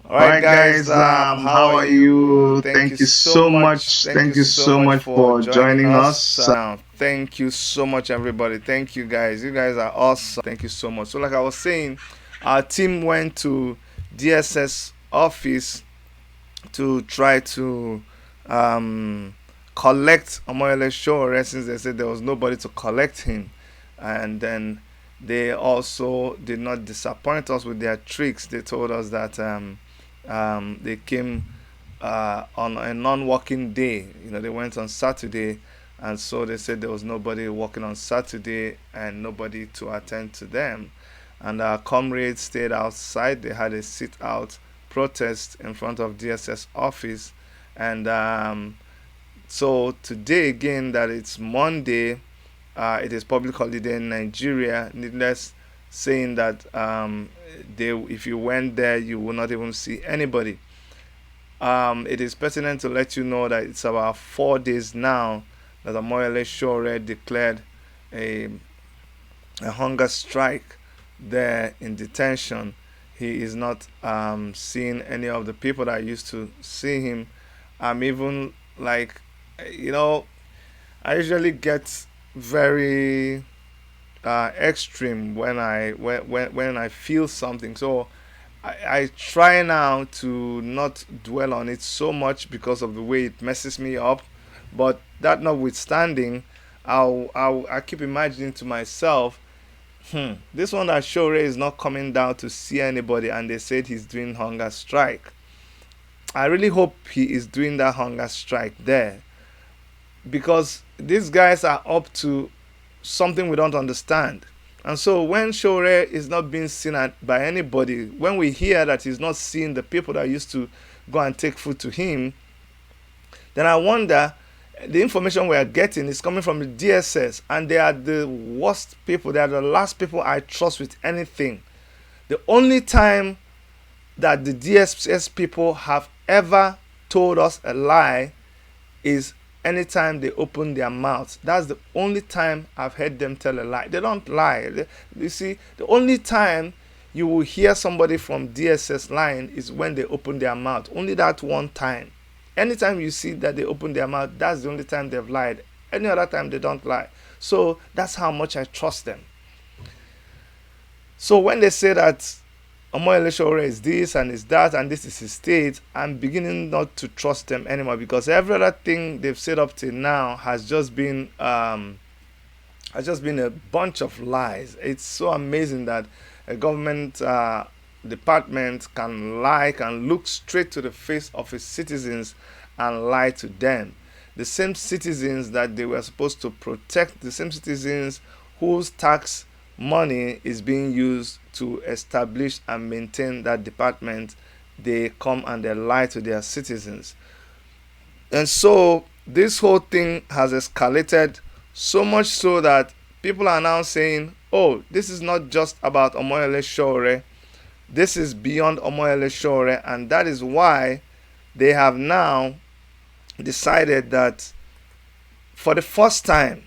All right, guys. How are you? Thank you so much. Thank you so much for joining us. Thank you so much, everybody. Thank you, guys. You guys are awesome. Thank you so much. So, like I was saying, our team went to DSS office to try to collect Omoyele Sowore, since they said there was nobody to collect him, and then they also did not disappoint us with their tricks. They told us that they came on a non-working day. They went on Saturday, and so they said there was nobody working on Saturday and nobody to attend to them. And our comrades stayed outside. They had a sit-out protest in front of DSS office, and so today again, that it's Monday, it is public holiday in Nigeria. Needless saying that if you went there, you will not even see anybody. It is pertinent to let you know that it's about 4 days now that Omoyele Sowore declared a hunger strike there in detention. He is not seeing any of the people that used to see him. I'm even like, I usually get very extreme when I feel something. So I try now to not dwell on it so much because of the way it messes me up. But that notwithstanding, I keep imagining to myself, this one that Sowore is not coming down to see anybody, and they said he's doing hunger strike. I really hope he is doing that hunger strike there, because these guys are up to something we don't understand. And so when Sowore is not being seen by anybody, when we hear that he's not seeing the people that used to go and take food to him, then I wonder, the information we are getting is coming from the DSS, and they are the worst people. They are the last people I trust with anything. The only time that the DSS people have ever told us a lie is anytime they open their mouths. That's the only time I've heard them tell a lie. They don't lie. You see, the only time you will hear somebody from DSS lying is when they open their mouth. Only that one time. Anytime you see that they open their mouth, that's the only time they've lied. Any other time they don't lie. So that's how much I trust them. So when they say that Omoyele Sowore is this and is that and this is his state, I'm beginning not to trust them anymore, because every other thing they've said up till now has just been a bunch of lies. It's so amazing that a government department can lie, can look straight to the face of its citizens and lie to them. The same citizens that they were supposed to protect, the same citizens whose tax money is being used to establish and maintain that department, they come and they lie to their citizens. And so this whole thing has escalated, so much so that people are now saying, oh, this is not just about Omoyele Sowore, this is beyond Omoyele Sowore. And that is why they have now decided that for the first time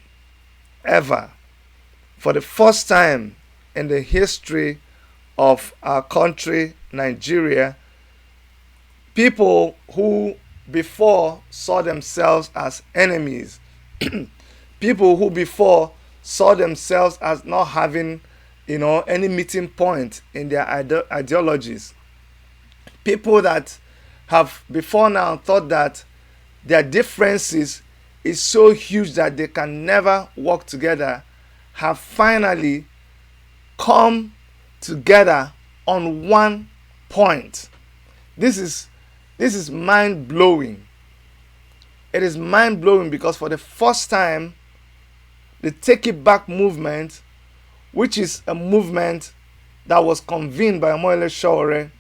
ever, for the first time in the history of our country, Nigeria, people who before saw themselves as enemies, people who before saw themselves as not having, any meeting point in their ideologies, people that have before now thought that their differences is so huge that they can never work together, have finally come together on one point. This is mind-blowing. It is mind-blowing because for the first time, the Take It Back movement, which is a movement that was convened by Omoyele Sowore,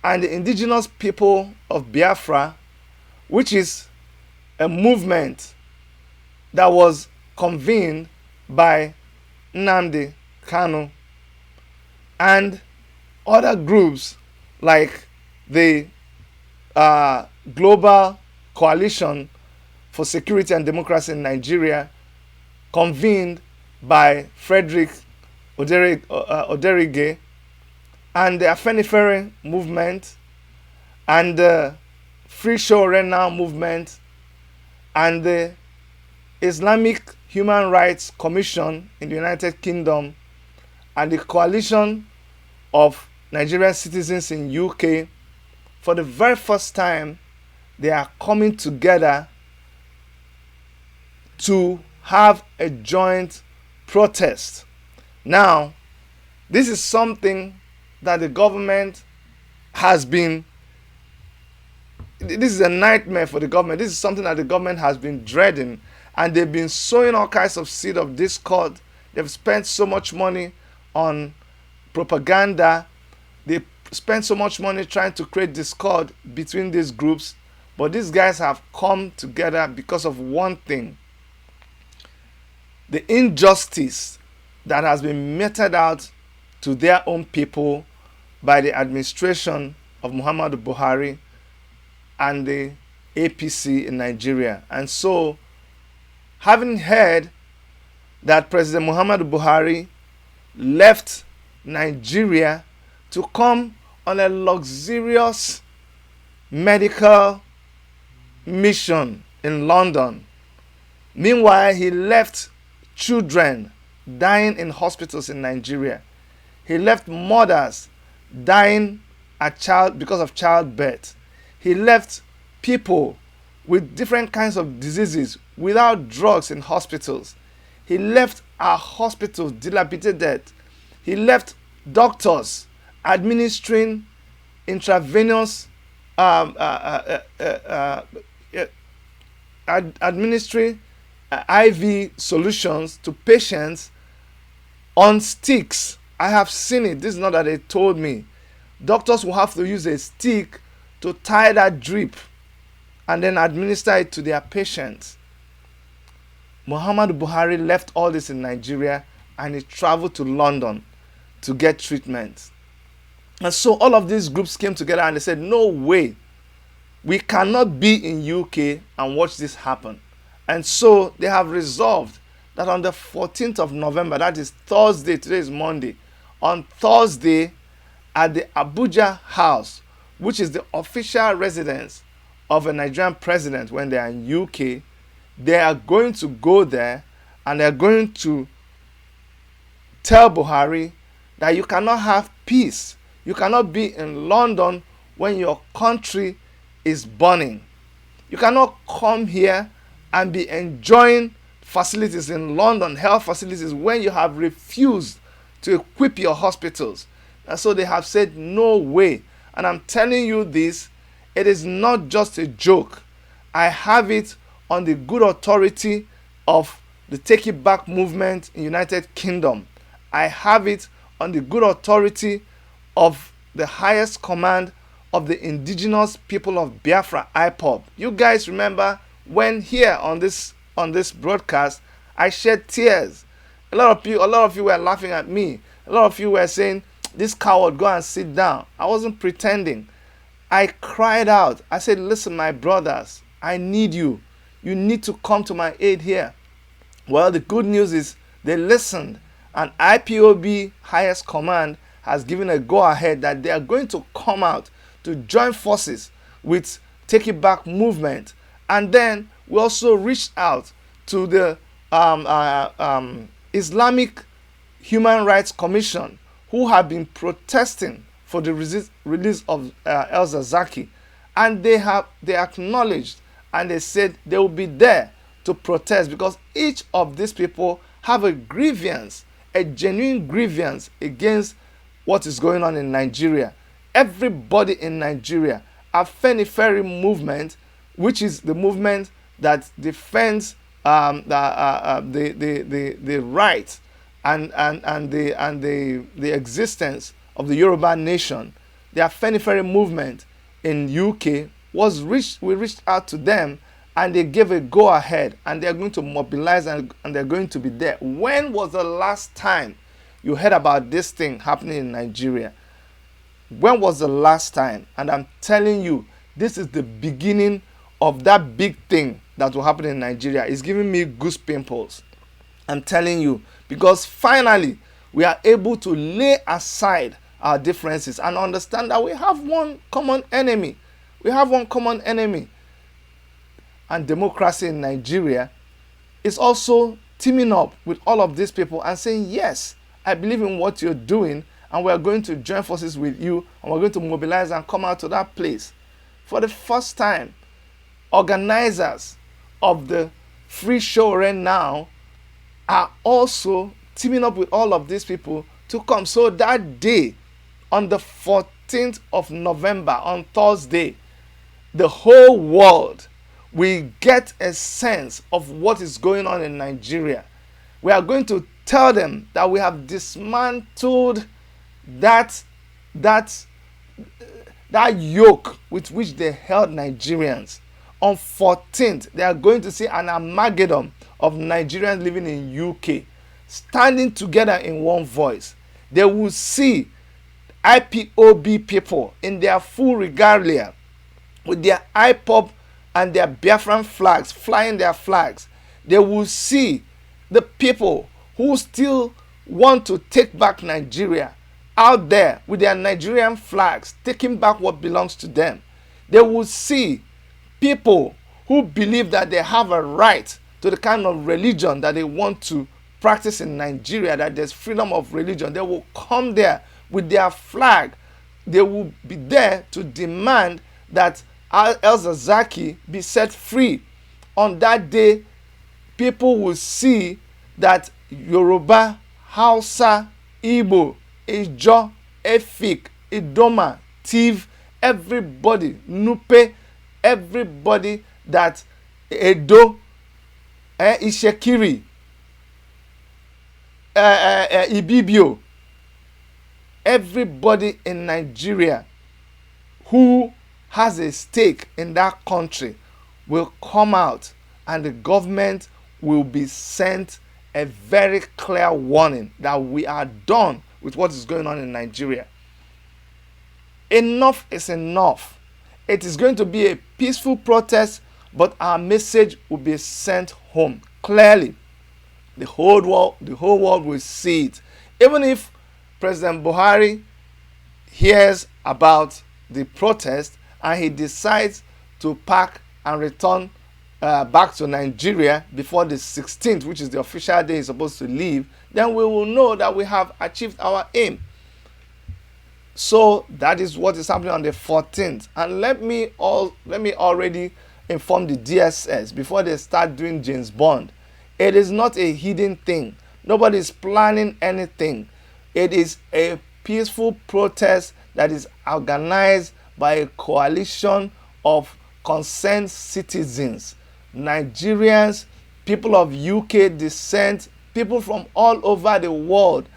and the indigenous people of Biafra, which is a movement that was convened by Nnamdi Kanu, and other groups like the Global Coalition for Security and Democracy in Nigeria, convened by Frederick Oderige, and the AFENIFERE movement, and the FREESOWORENOW movement and the Islamic Human Rights Commission in the United Kingdom and the coalition of Nigerian citizens in UK, for the very first time, they are coming together to have a joint protest. Now, this is something that the government has been, this is a nightmare for the government. This is something that the government has been dreading, and they've been sowing all kinds of seed of discord. They've spent so much money on propaganda. They spent so much money trying to create discord between these groups, but these guys have come together because of one thing: the injustice that has been meted out to their own people by the administration of Muhammadu Buhari and the APC in Nigeria. And so, having heard that President Muhammadu Buhari left Nigeria to come on a luxurious medical mission in London, meanwhile he left children dying in hospitals in Nigeria. He left mothers dying because of childbirth. He left people with different kinds of diseases without drugs in hospitals. He left our hospitals dilapidated. He left doctors administering intravenous administering IV solutions to patients on sticks. I have seen it. This is not that they told me. Doctors will have to use a stick to tie that drip and then administer it to their patients. Muhammadu Buhari left all this in Nigeria and he traveled to London to get treatment. And so all of these groups came together and they said, no way, we cannot be in UK and watch this happen. And so they have resolved that on the 14th of November, that is Thursday, today is Monday, on Thursday at the Abuja House, which is the official residence of a Nigerian president when they are in UK, they are going to go there and they are going to tell Buhari that you cannot have peace. You cannot be in London when your country is burning. You cannot come here and be enjoying facilities in London, health facilities, when you have refused to equip your hospitals. And so they have said, no way. And I'm telling you this, it is not just a joke. I have it on the good authority of the Take It Back movement in United Kingdom. I have it on the good authority of the highest command of the indigenous people of Biafra, IPOB. You guys remember when here on this broadcast, I shed tears. A lot of you were laughing at me. A lot of you were saying, this coward, go and sit down. I wasn't pretending. I cried out. I said, listen, my brothers, I need you. You need to come to my aid here. Well, the good news is they listened, and IPOB highest command has given a go-ahead that they are going to come out to join forces with Take It Back movement. And then we also reached out to the Islamic Human Rights Commission, who have been protesting for the release of El Zazaki. And they acknowledged and they said they will be there to protest, because each of these people have a grievance, a genuine grievance against what is going on in Nigeria. Everybody in Nigeria, AFENIFERE movement, which is the movement that defends the right and the existence of the Yoruba nation, the AFENIFERE movement in UK we reached out to them and they gave a go ahead and they're going to mobilize and they're going to be there. When was the last time you heard about this thing happening in Nigeria? When was the last time? And I'm telling you, this is the beginning of that big thing that will happen in Nigeria. It's giving me goose pimples. I'm telling you, because finally we are able to lay aside our differences and understand that we have one common enemy, We have one common enemy. And democracy in Nigeria is also teaming up with all of these people and saying, yes, I believe in what you're doing, and we're going to join forces with you, and we're going to mobilize and come out to that place. For the first time, organizers of the FREESOWORENOW are also teaming up with all of these people to come. So that day, on the 14th of November, on Thursday, the whole world will get a sense of what is going on in Nigeria. We are going to tell them that we have dismantled that yoke with which they held Nigerians. On 14th, they are going to see an amalgam of Nigerians living in UK standing together in one voice. They will see IPOB people in their full regalia with their IPOB and their Biafran flags, flying their flags. They will see the people who still want to take back Nigeria out there with their Nigerian flags, taking back what belongs to them. They will see people who believe that they have a right to the kind of religion that they want to practice in Nigeria, that there's freedom of religion. They will come there with their flag. They will be there to demand that El-Zakzaky be set free. On that day, people will see that Yoruba, Hausa, Igbo, Ijo, Efik, Idoma, Tiv, everybody, Nupe, everybody that Edo, Ishekiri, Ibibio, everybody in Nigeria who has a stake in that country will come out, and the government will be sent a very clear warning that we are done with what is going on in Nigeria. Enough is enough. It is going to be a peaceful protest, but our message will be sent home clearly. The whole world will see it. Even if President Buhari hears about the protest and he decides to pack and return back to Nigeria before the 16th, which is the official day he's supposed to leave, then we will know that we have achieved our aim. So that is what is happening on the 14th. And let me already inform the DSS before they start doing James Bond. It is not a hidden thing. Nobody is planning anything. It is a peaceful protest that is organized by a coalition of concerned citizens, Nigerians, people of UK descent, people from all over the world,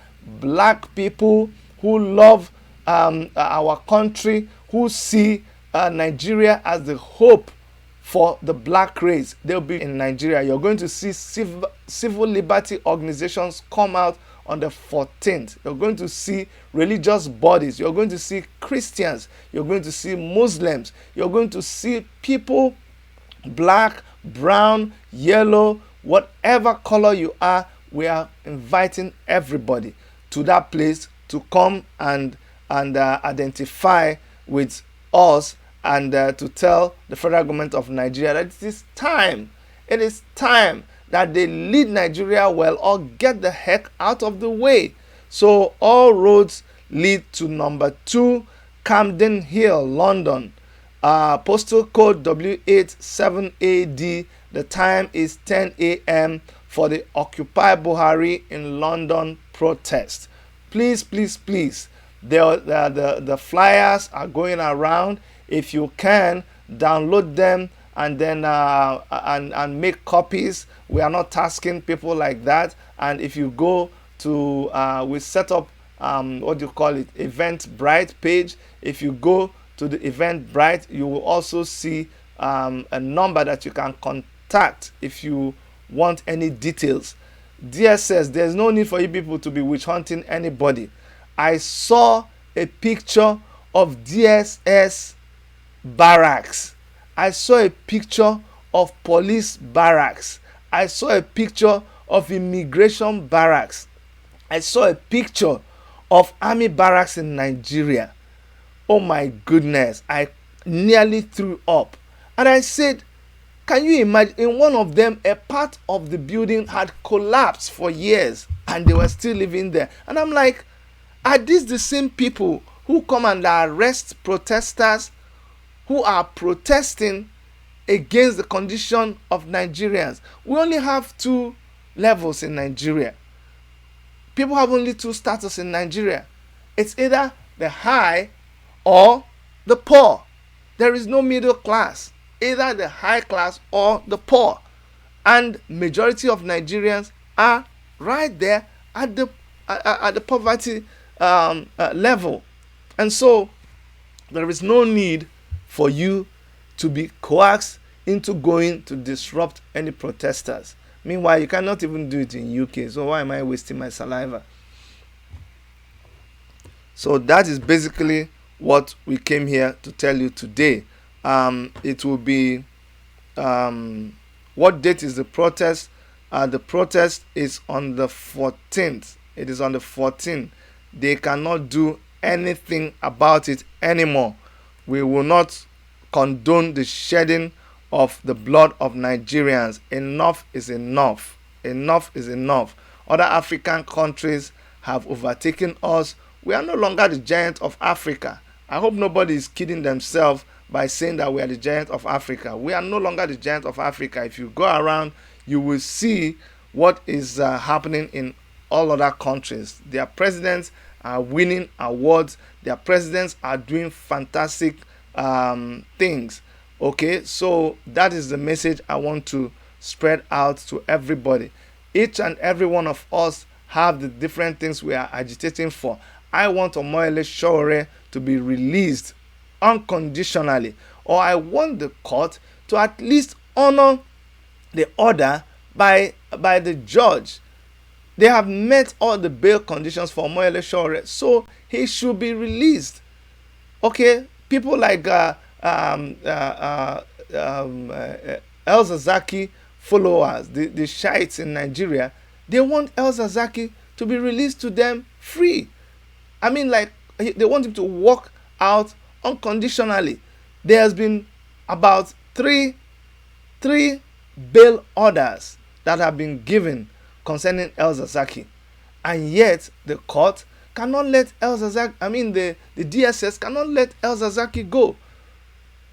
black people who love our country, who see Nigeria as the hope for the black race. They'll be in Nigeria. You're going to see civil liberty organizations come out on the 14th. You're going to see religious bodies. You're going to see Christians. You're going to see Muslims. You're going to see people, black, brown, yellow, whatever color you are. We are inviting everybody to that place to come and identify with us and to tell the federal government of Nigeria that it is time that they lead Nigeria well or get the heck out of the way. So all roads lead to number 2, Camden Hill, London. Postal code W87AD. The time is 10 a.m. for the Occupy Buhari in London protest. Please, please, please. The flyers are going around. If you can, download them and then and make copies. We are not tasking people like that. And if you go to we set up Eventbrite page. If you go to the Eventbrite, you will also see a number that you can contact if you want any details. DSS, there's no need for you people to be witch hunting anybody. I saw a picture of DSS barracks. I saw a picture of police barracks. I saw a picture of immigration barracks. I saw a picture of army barracks in Nigeria. Oh my goodness. I nearly threw up. And I said, can you imagine, in one of them, a part of the building had collapsed for years and they were still living there. And I'm like, are these the same people who come and arrest protesters who are protesting against the condition of Nigerians? We only have two levels in Nigeria. People have only two status in Nigeria. It's either the high or the poor. There is no middle class. Either the high class or the poor. And majority of Nigerians are right there at the poverty level. And so there is no need for you to be coaxed into going to disrupt any protesters. Meanwhile, you cannot even do it in UK, so why am I wasting my saliva? So that is basically what we came here to tell you today. It will be, what date is the protest? The protest is on the 14th. It is on the 14th. They cannot do anything about it anymore. We will not condone the shedding of the blood of Nigerians. Enough is enough. Enough is enough. Other African countries have overtaken us. We are no longer the giant of Africa. I hope nobody is kidding themselves by saying that we are the giant of Africa. We are no longer the giant of Africa. If you go around, you will see what is happening in all other countries. Their presidents are winning awards. Their presidents are doing fantastic things. Okay, so that is the message I want to spread out to everybody. Each and every one of us have the different things we are agitating for. I want Omoyele Sowore to be released unconditionally, or I want the court to at least honor the order by the judge. They have met all the bail conditions for Omoyele Sowore, so he should be released. Okay, people like El-Zakzaky followers, the Shiites in Nigeria, they want El-Zakzaky to be released to them free. I mean, like, they want him to walk out unconditionally. There has been about three bail orders that have been given concerning El-Zakzaky, and yet the court cannot let El-Zakzaky, I mean the DSS cannot let El-Zakzaky go.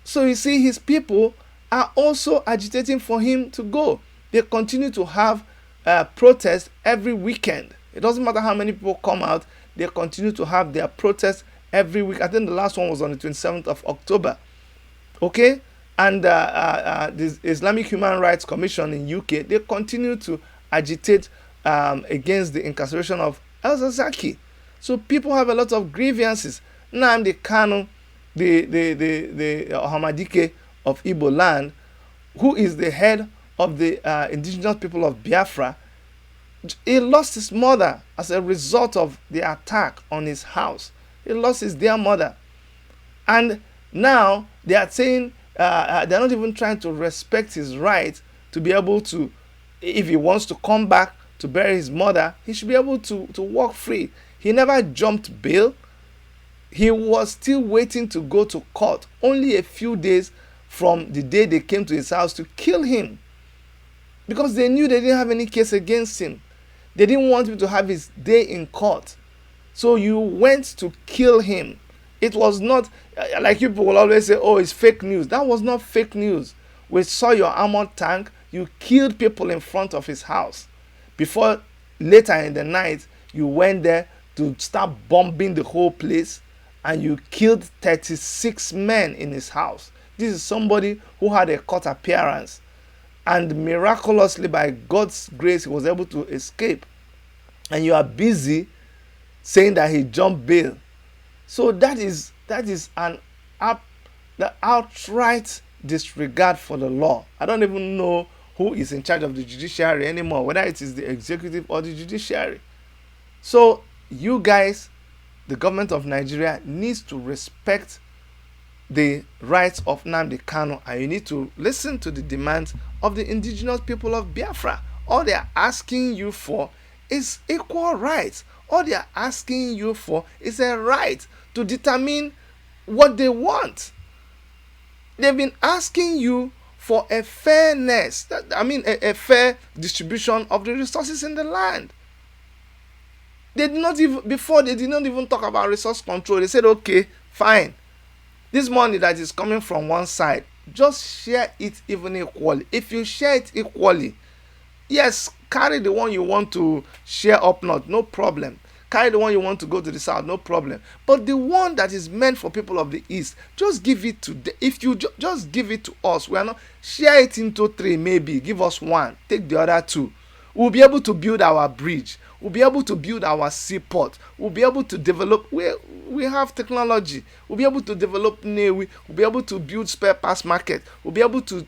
So you see, his people are also agitating for him to go. They continue to have protests every weekend. It doesn't matter how many people come out, they continue to have their protests every week. I think the last one was on the 27th of October. Okay? And the Islamic Human Rights Commission in UK, they continue to agitate against the incarceration of El-Zakzaky. So people have a lot of grievances. Nnamdi Kanu, the Ohamadike of Igbo land, who is the head of the indigenous people of Biafra, he lost his mother as a result of the attack on his house. He lost his dear mother. And now they are saying they're not even trying to respect his right to be able to, if he wants to come back to bury his mother, he should be able to walk free. He never jumped bail. He was still waiting to go to court only a few days from the day they came to his house to kill him, because they knew they didn't have any case against him. They didn't want him to have his day in court. So you went to kill him. It was not, like people will always say, oh, it's fake news. That was not fake news. We saw your armored tank. You killed people in front of his house. Before, later in the night, you went there to start bombing the whole place, and you killed 36 men in his house. This is somebody who had a court appearance, and miraculously, by God's grace, he was able to escape. And you are busy saying that he jumped bail. So that is the outright disregard for the law. I don't even know who is in charge of the judiciary anymore, whether it is the executive or the judiciary. So you guys, the government of Nigeria, needs to respect the rights of Nnamdi Kanu, and you need to listen to the demands of the indigenous people of Biafra. All they are asking you for is equal rights. All they are asking you for is a right to determine what they want. They've been asking you for a fairness, a fair distribution of the resources in the land. They did not even, before they did not even talk about resource control. They said, okay, fine. This money that is coming from one side, just share it even equally. If you share it equally, yes, carry the one you want to share up north, no problem. Carry the one you want to go to the south, no problem. But the one that is meant for people of the east, just give it to them. If you just give it to us, we are not, share it into 3, maybe give us 1, take the other 2. We'll be able to build our bridge. We'll be able to build our seaport. We'll be able to develop. We have technology. We'll be able to develop Navy. We'll be able to build spare parts market. We'll be able to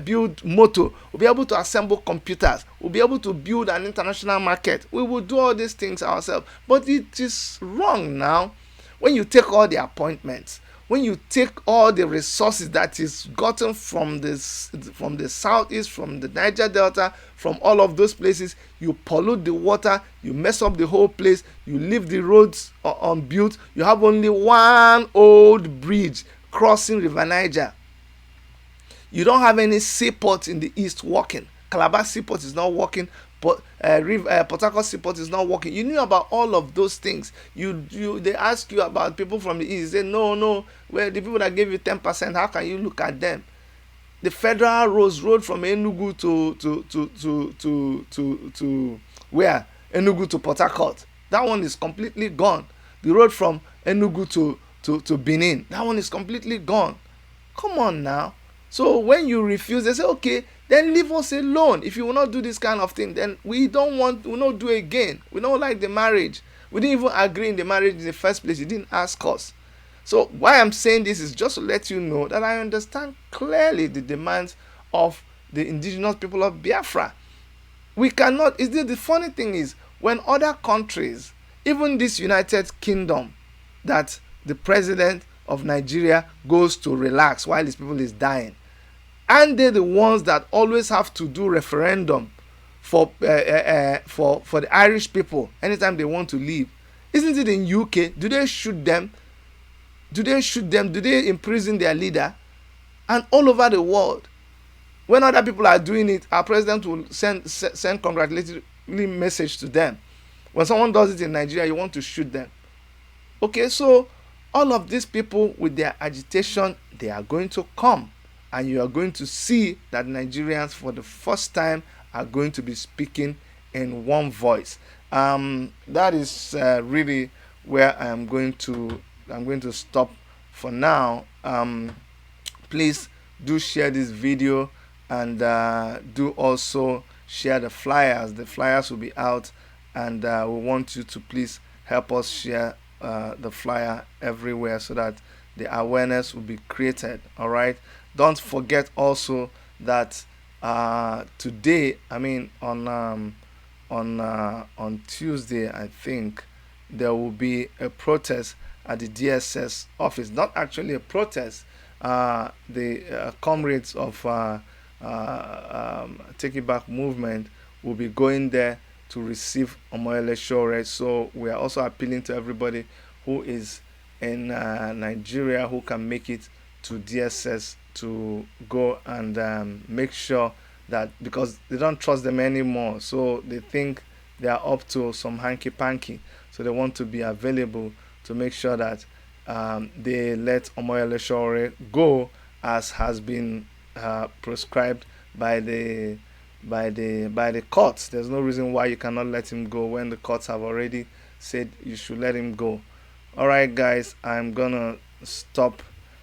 build motor. We'll be able to assemble computers. We'll be able to build an international market. We will do all these things ourselves. But it is wrong now when you take all the appointments, when you take all the resources that is gotten from the southeast, from the Niger Delta, from all of those places, you pollute the water, you mess up the whole place, you leave the roads unbuilt, you have only one old bridge crossing River Niger. You don't have any seaport in the east working. Calabar seaport is not working. Port Harcourt seaport is not working. You knew about all of those things. They ask you about people from the east. You say no. Well, the people that gave you 10%, how can you look at them? The federal road from Enugu to where? Enugu to Port Harcourt. That one is completely gone. The road from Enugu to Benin. That one is completely gone. Come on now. So when you refuse, they say, okay, then leave us alone. If you will not do this kind of thing, then we'll not do it again. We don't like the marriage. We didn't even agree in the marriage in the first place. You didn't ask us. So why I'm saying this is just to let you know that I understand clearly the demands of the indigenous people of Biafra. We cannot, the funny thing is, when other countries, even this United Kingdom, that the president of Nigeria goes to relax while his people is dying, and they're the ones that always have to do referendum for the Irish people anytime they want to leave. Isn't it in UK? Do they shoot them? Do they imprison their leader? And all over the world, when other people are doing it, our president will send congratulatory message to them. When someone does it in Nigeria, you want to shoot them. Okay, so all of these people with their agitation, they are going to come. And you are going to see that Nigerians for the first time are going to be speaking in one voice. That is really where I'm going to stop for now. Please do share this video, and do also share the flyers. The flyers will be out, and we want you to please help us share the flyer everywhere so that the awareness will be created. All right. Don't forget also that today, on Tuesday, I think there will be a protest at the DSS office. Not actually a protest. The comrades of Take It Back movement will be going there to receive Omoyele Sowore. So we are also appealing to everybody who is in Nigeria who can make it to DSS to go and make sure that, because they don't trust them anymore, so they think they are up to some hanky-panky, so they want to be available to make sure that they let Omoyele Sowore go as has been prescribed by the courts. There's no reason why you cannot let him go when the courts have already said you should let him go. All right, guys, I'm gonna stop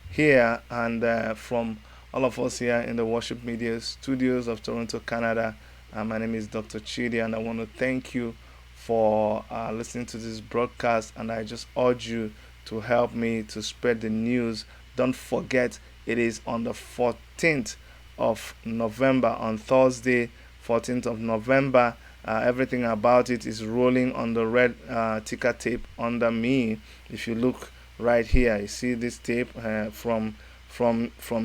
here, and from all of us here in the Worship Media Studios of Toronto, Canada, my name is Dr. Chidi, and I want to thank you for listening to this broadcast, and I just urge you to help me to spread the news. Don't forget, it is on the 14th of November, on Thursday, 14th of November. Everything about it is rolling on the red ticker tape under me. If you look right here, you see this tape from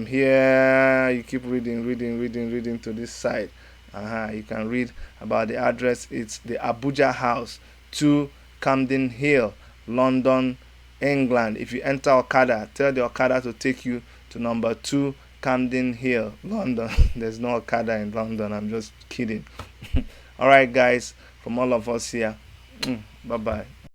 here. You keep reading to this side. You can read about the address. It's the Abuja House, 2 Camden Hill, London, England. If you enter Okada, tell the Okada to take you to number 2 Camden Hill, London. There's no Okada in London, I'm just kidding. Alright guys, from all of us here, bye bye.